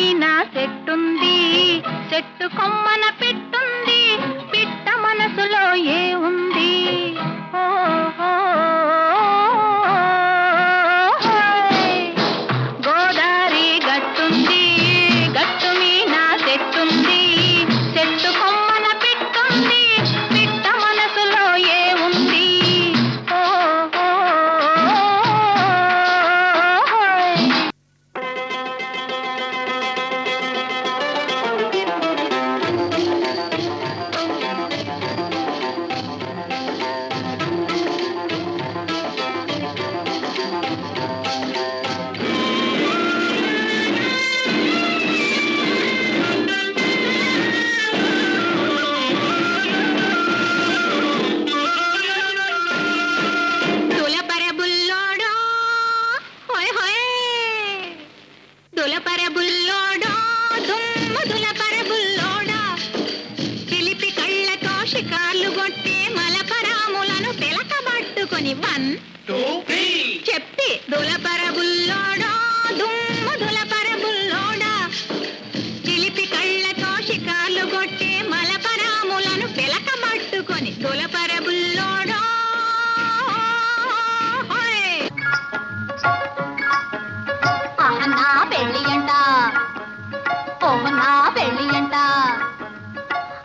మీనా చెట్టుంది, చెట్టు కొమ్మన పెట్టుంది, పిట్ట మనసులో ఏ ఉంది? గోదారి గట్టుంది, గట్టు మీనా చెట్టుంది, చెట్టు కొమ్మన పెట్టుంది, పిట్ట మనసులో ఏ ఉంది? దులపరబుల్లోడా దుమ్మ దులపరబుల్లోడా, పిలిపి కళ్ళతో షికార్లు కొట్టే మలపరాములను పిలకబట్టుకొని 1 2 3 చెప్పి దులపరబుల్లోడా దుమ్మ దులపరబుల్లోడా, పిలిపి కళ్ళతో షికార్లు కొట్టే మలపరాములను పిలకబట్టుకొని దులపరబుల్లోడా. నా పెళ్ళి అంట, ఓహ నా పెళ్ళి అంట,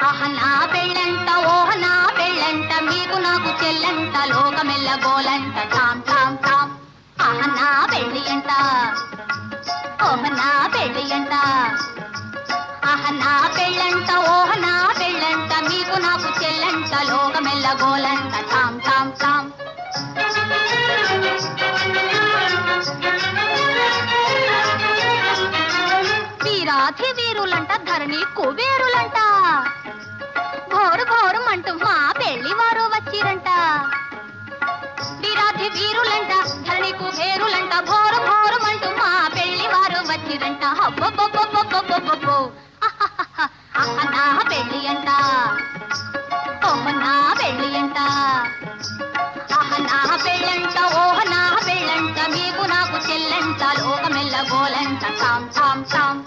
ఆహ నా పెళ్ళంట, ఓహ నా పెళ్ళంట, మీకు నాకు చెల్లంట, లోకమెల్ల గోలంట, టామ్ టామ్ టామ్. ఆహ నా పెళ్ళి అంట, ఓహ నా పెళ్ళి అంట, ఆహ నా పెళ్ళంట, ఓహ నా పెళ్ళంట, మీకు నాకు చెల్లంట, లోకమెల్ల గోలంట, టామ్ టామ్ టామ్. వీరాధి వీరులంట, ధరణి కుబేరులంట, ఘోరు ఘోరుమంటూ మా పెళ్లి వారు వచ్చిరంట. వీరాధి వీరులంట, ధరణి కుబేరులంట, ఘోరు ఘోరుమంటూ మా పెళ్లి వారు వచ్చిరంట. అబ్బబ్బబ్బబ్బబ్బబ్బబ్బో, నా పెళ్లి అంట, ఓహ నా పెళ్లి అంట, ఆహ నా పెళ్ళంట, ఓహ నా పెళ్ళంట, మీకు నాకు చెల్లంట, లోకమెల్ల గోలంట, టామ్ టామ్ టామ్.